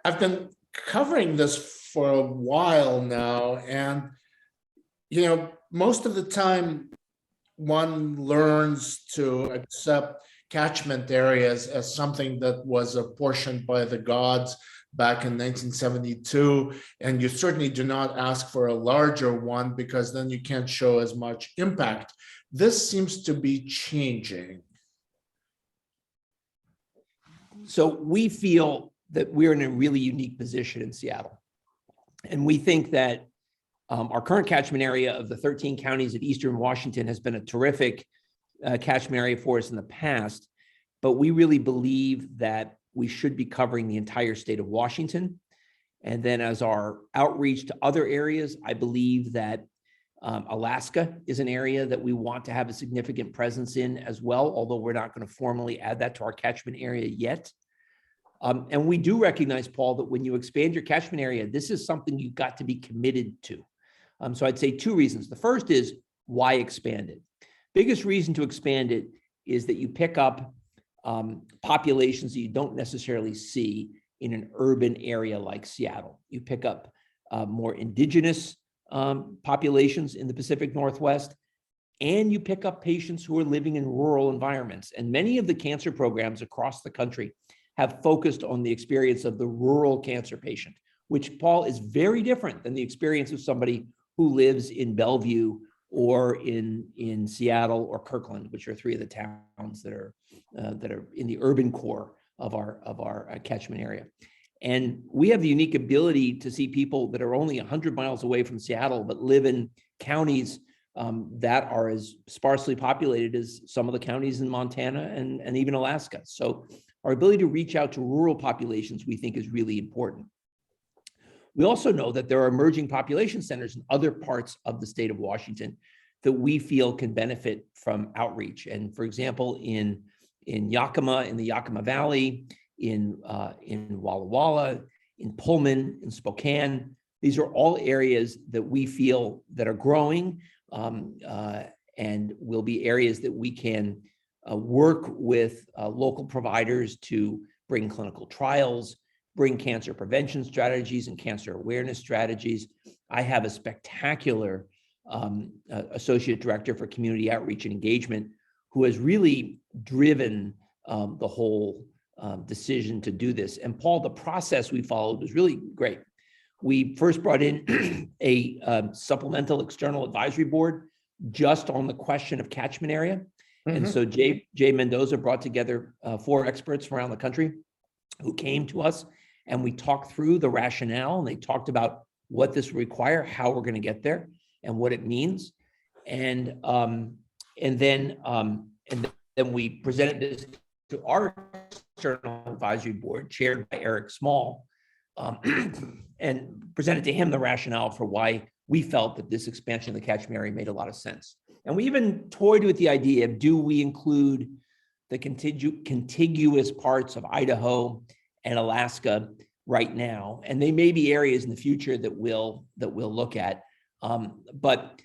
I've been covering this for a while now, and most of the time one learns to accept catchment areas as something that was apportioned by the gods back in 1972, and you certainly do not ask for a larger one because then you can't show as much impact. This seems to be changing. So we feel that we're in a really unique position in Seattle. And we think that our current catchment area of the 13 counties of Eastern Washington has been a terrific catchment area for us in the past, but we really believe that we should be covering the entire state of Washington. And then as our outreach to other areas, I believe that Alaska is an area that we want to have a significant presence in as well, although we're not going to formally add that to our catchment area yet. And we do recognize, Paul, that when you expand your catchment area, this is something you've got to be committed to. So I'd say two reasons. The first is why expand it? Biggest reason to expand it is that you pick up populations that you don't necessarily see in an urban area like Seattle. You pick up more indigenous populations in the Pacific Northwest, and you pick up patients who are living in rural environments. And many of the cancer programs across the country have focused on the experience of the rural cancer patient, which, Paul, is very different than the experience of somebody who lives in Bellevue or in Seattle or Kirkland, which are three of the towns that are in the urban core of our catchment area. And we have the unique ability to see people that are only 100 miles away from Seattle, but live in counties that are as sparsely populated as some of the counties in Montana and even Alaska. So our ability to reach out to rural populations, we think, is really important. We also know that there are emerging population centers in other parts of the state of Washington that we feel can benefit from outreach. And for example, in Yakima, in the Yakima Valley, in Walla Walla, in Pullman, in Spokane, these are all areas that we feel that are growing and will be areas that we can work with local providers to bring clinical trials, bring cancer prevention strategies and cancer awareness strategies. I have a spectacular associate director for community outreach and engagement who has really driven the whole decision to do this. And Paul, the process we followed was really great. We first brought in a supplemental external advisory board just on the question of catchment area. And so Jay Mendoza brought together 4 experts from around the country who came to us, and we talked through the rationale, and they talked about what this will require, how we're going to get there, and what it means. And then we presented this to our external advisory board, chaired by Eric Small, and presented to him the rationale for why we felt that this expansion of the catchment area made a lot of sense. And we even toyed with the idea of, do we include the contiguous parts of Idaho and Alaska right now? And they may be areas in the future that we'll look at. But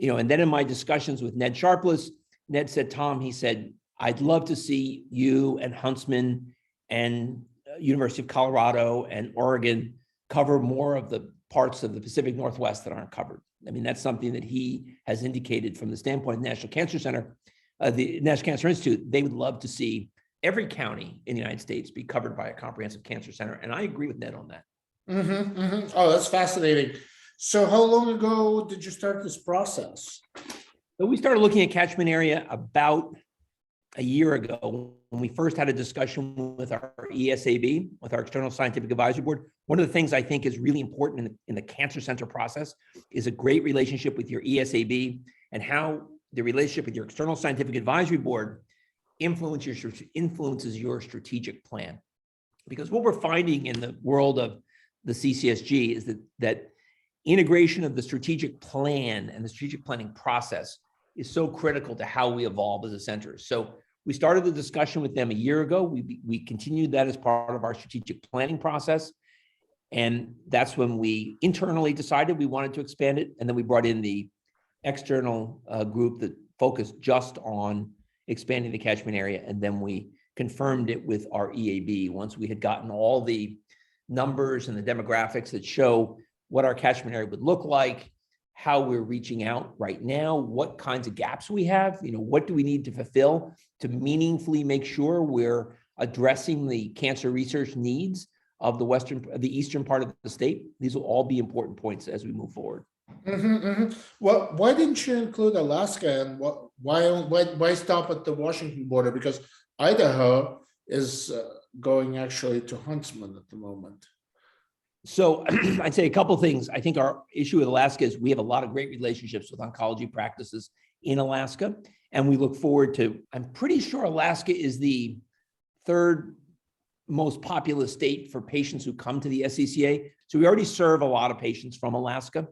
and then in my discussions with Ned Sharpless, Ned said, Tom, he said, I'd love to see you and Huntsman and University of Colorado and Oregon cover more of the parts of the Pacific Northwest that aren't covered. I mean, that's something that he has indicated from the standpoint of the National Cancer Center, the National Cancer Institute. They would love to see every county in the United States be covered by a comprehensive cancer center. And I agree with Ned on that. Oh, that's fascinating. So how long ago did you start this process? So we started looking at catchment area about a year ago when we first had a discussion with our ESAB, with our External Scientific Advisory Board. One of the things I think is really important in the cancer center process is a great relationship with your ESAB, and how the relationship with your External Scientific Advisory Board influences your strategic plan. Because what we're finding in the world of the CCSG is that integration of the strategic plan and the strategic planning process is so critical to how we evolve as a center. So we started the discussion with them a year ago. We continued that as part of our strategic planning process. And that's when we internally decided we wanted to expand it. And then we brought in the external group that focused just on expanding the catchment area. And then we confirmed it with our EAB once we had gotten all the numbers and the demographics that show what our catchment area would look like, how we're reaching out right now, what kinds of gaps we have, what do we need to fulfill to meaningfully make sure we're addressing the cancer research needs of the eastern part of the state. These will all be important points as we move forward. Well, why didn't you include Alaska, and why stop at the Washington border? Because Idaho is going actually to Huntsman at the moment. So I'd say a couple of things. I think our issue with Alaska is we have a lot of great relationships with oncology practices in Alaska, and we look forward to, I'm pretty sure Alaska is the third most populous state for patients who come to the SCCA. So we already serve a lot of patients from Alaska,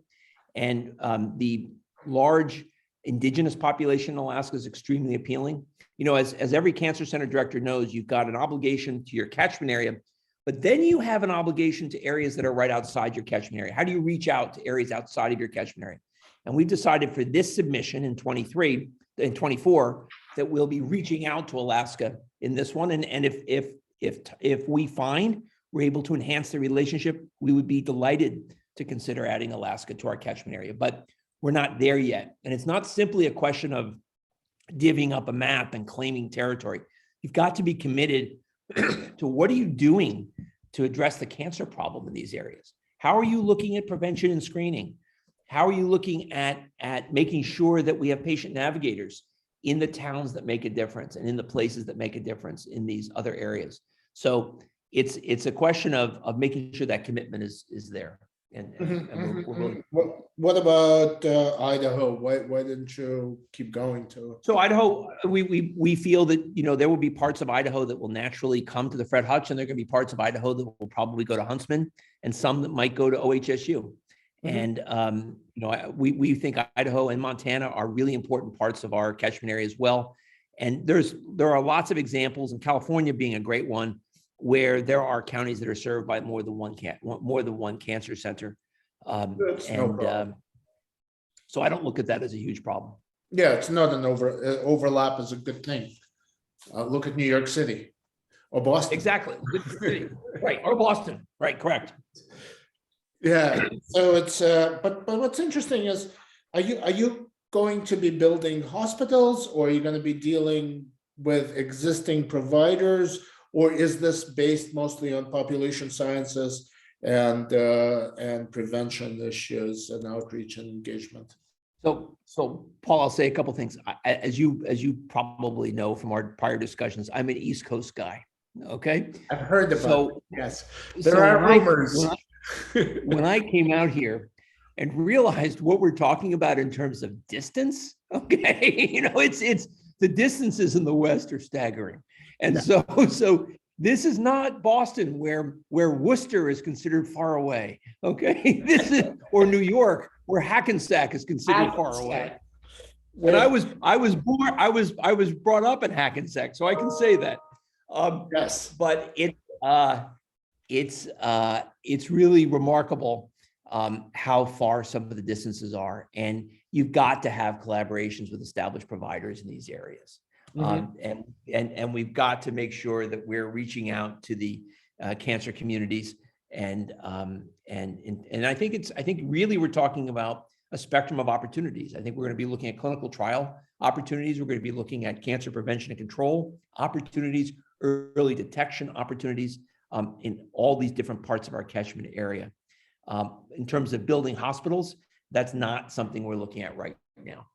and the large indigenous population in Alaska is extremely appealing. As every cancer center director knows, you've got an obligation to your catchment area, but then you have an obligation to areas that are right outside your catchment area. How do you reach out to areas outside of your catchment area? And we've decided for this submission in 23 and 24 that we'll be reaching out to Alaska in this one. And if we find we're able to enhance the relationship, we would be delighted to consider adding Alaska to our catchment area, but we're not there yet. And it's not simply a question of divvying up a map and claiming territory. You've got to be committed to what are you doing to address the cancer problem in these areas? How are you looking at prevention and screening? How are you looking at making sure that we have patient navigators in the towns that make a difference and in the places that make a difference in these other areas? So it's a question of making sure that commitment is there. And we're really... What about Idaho? Why didn't you keep going to? So Idaho, we feel that there will be parts of Idaho that will naturally come to the Fred Hutch, and there are going to be parts of Idaho that will probably go to Huntsman, and some that might go to OHSU. And we think Idaho and Montana are really important parts of our catchment area as well. And there are lots of examples, and California being a great one, where there are counties that are served by more than one cancer center. So I don't look at that as a huge problem. Yeah, it's not an overlap is a good thing. Look at New York City or Boston. Exactly. Right. Or Boston. Right. Correct. Yeah. So it's but what's interesting is, are you going to be building hospitals, or are you going to be dealing with existing providers, or is this based mostly on population sciences and prevention issues and outreach and engagement? So Paul, I'll say a couple of things. As you probably know from our prior discussions, I'm an East Coast guy. Okay, I've heard about it. Yes, there are rumors. When I came out here and realized what we're talking about in terms of distance, okay, it's the distances in the West are staggering, and so this is not Boston, where Worcester is considered far away. Okay, this is, or New York, where Hackensack is considered far away. And I was brought up in Hackensack, so I can say that. Yes, but it's really remarkable how far some of the distances are, and you've got to have collaborations with established providers in these areas. And we've got to make sure that we're reaching out to the cancer communities, and I think really we're talking about a spectrum of opportunities. I think we're going to be looking at clinical trial opportunities. We're going to be looking at cancer prevention and control opportunities, early detection opportunities in all these different parts of our catchment area. In terms of building hospitals, that's not something we're looking at right now.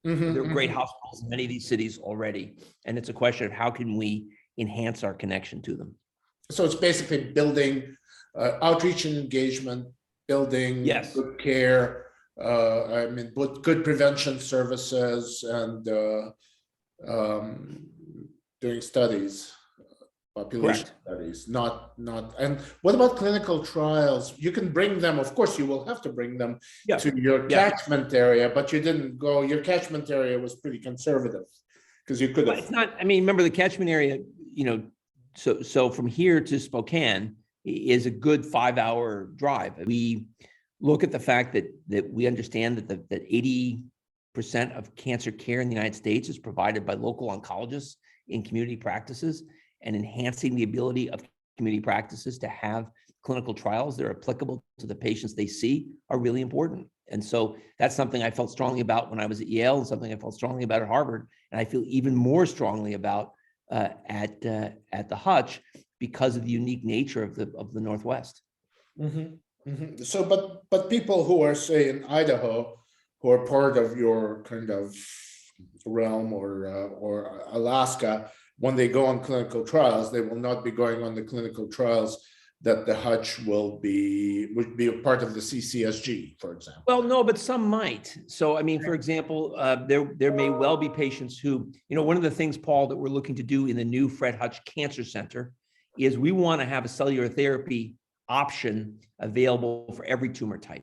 There are great hospitals in many of these cities already, and it's a question of how can we enhance our connection to them. So it's basically building outreach and engagement, building good care, good prevention services, and doing studies, population studies, not. And what about clinical trials? You can bring them, of course, you will have to bring them to your catchment area, but you didn't go, your catchment area was pretty conservative because you could have. It's not, remember the catchment area, so from here to Spokane is a good 5-hour drive. We look at the fact that we understand that 80% of cancer care in the United States is provided by local oncologists in community practices, and enhancing the ability of community practices to have clinical trials that are applicable to the patients they see are really important. And so that's something I felt strongly about when I was at Yale, and something I felt strongly about at Harvard, and I feel even more strongly about at the Hutch because of the unique nature of the Northwest. So, but people who are, say, in Idaho, who are part of your kind of realm, or Alaska, when they go on clinical trials, they will not be going on the clinical trials that the Hutch would be a part of the CCSG, for example. Well, no, but some might. So, I mean, for example, there may well be patients who, one of the things, Paul, that we're looking to do in the new Fred Hutch Cancer Center is we want to have a cellular therapy option available for every tumor type.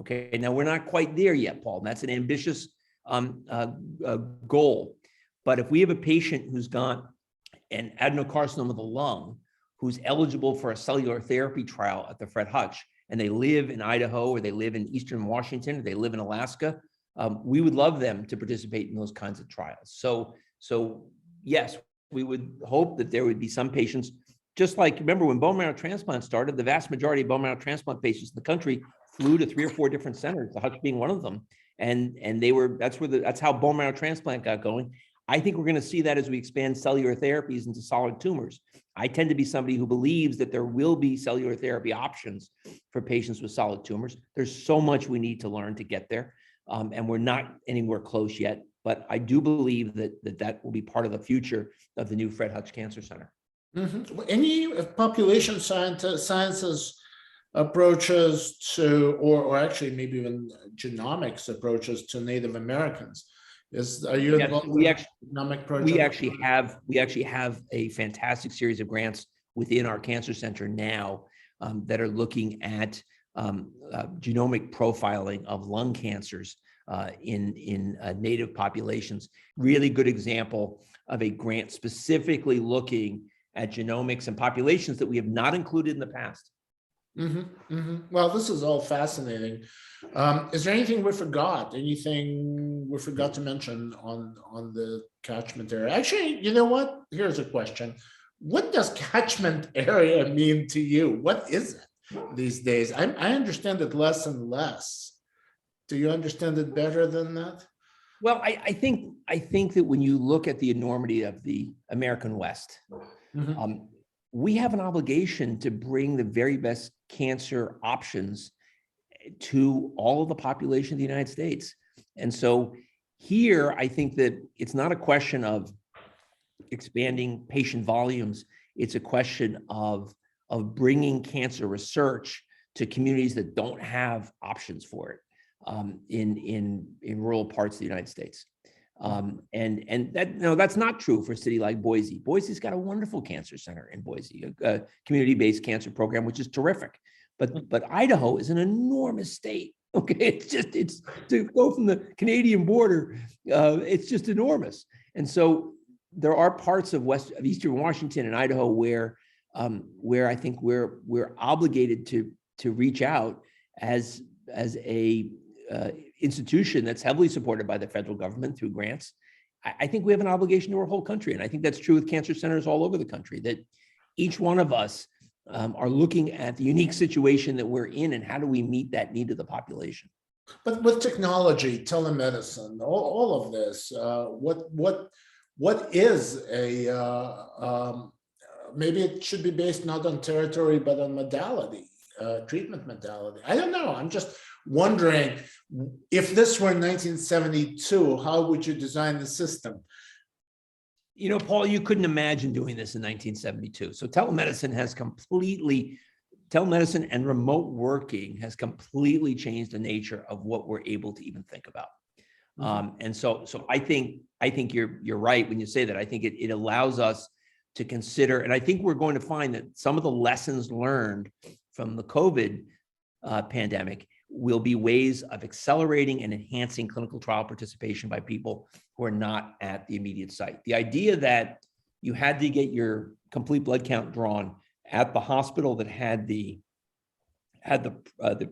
Okay, now we're not quite there yet, Paul. That's an ambitious goal. But if we have a patient who's got an adenocarcinoma of the lung, who's eligible for a cellular therapy trial at the Fred Hutch, and they live in Idaho, or they live in Eastern Washington, or they live in Alaska, we would love them to participate in those kinds of trials. So yes, we would hope that there would be some patients, just like, remember when bone marrow transplant started, the vast majority of bone marrow transplant patients in the country flew to 3 or 4 different centers, the Hutch being one of them. And that's how bone marrow transplant got going. I think we're going to see that as we expand cellular therapies into solid tumors. I tend to be somebody who believes that there will be cellular therapy options for patients with solid tumors. There's so much we need to learn to get there, and we're not anywhere close yet. But I do believe that will be part of the future of the new Fred Hutch Cancer Center. Any population sciences approaches to, or actually maybe even genomics approaches to Native Americans? Are you involved in genomic projects? We actually have a fantastic series of grants within our cancer center now that are looking at genomic profiling of lung cancers in Native populations. Really good example of a grant specifically looking at genomics and populations that we have not included in the past. Well, this is all fascinating. Is there anything we forgot? Anything we forgot to mention on the catchment area? Actually, you know what? Here's a question. What does catchment area mean to you? What is it these days? I understand it less and less. Do you understand it better than that? Well, I think that when you look at the enormity of the American West, we have an obligation to bring the very best cancer options to all of the population of the United States. And so here, I think that it's not a question of expanding patient volumes. It's a question of bringing cancer research to communities that don't have options for it in rural parts of the United States. And that, that's not true for a city like Boise. Boise's got a wonderful cancer center in Boise, a community-based cancer program, which is terrific. But Idaho is an enormous state. Okay, it's to go from the Canadian border, it's just enormous. And so there are parts of Eastern Washington and Idaho where I think we're obligated to reach out as a institution that's heavily supported by the federal government through grants. I think we have an obligation to our whole country. And I think that's true with cancer centers all over the country, that each one of us are looking at the unique situation that we're in and how do we meet that need of the population. But with technology, telemedicine, all of this, what is maybe it should be based not on territory, but on modality, treatment modality. I don't know. I'm just wondering, if this were 1972, how would you design the system? Paul, you couldn't imagine doing this in 1972. So telemedicine and remote working has completely changed the nature of what we're able to even think about. And so I think you're right when you say that. I think it allows us to consider, and I think we're going to find that some of the lessons learned from the COVID pandemic will be ways of accelerating and enhancing clinical trial participation by people who are not at the immediate site. The idea that you had to get your complete blood count drawn at the hospital that had the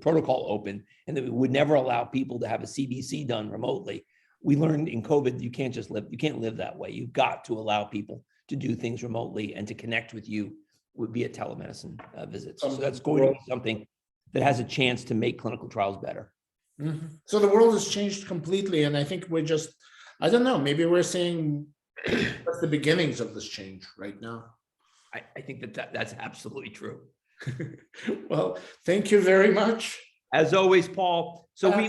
protocol open, and that we would never allow people to have a CBC done remotely. We learned in COVID, you can't live that way. You've got to allow people to do things remotely and to connect with you would be a telemedicine visit. So that's going to be something that has a chance to make clinical trials better. So the world has changed completely, and I think we're just, I don't know, maybe we're seeing just the beginnings of this change right now. I think that's absolutely true. Well, thank you very much. As always, Paul. So we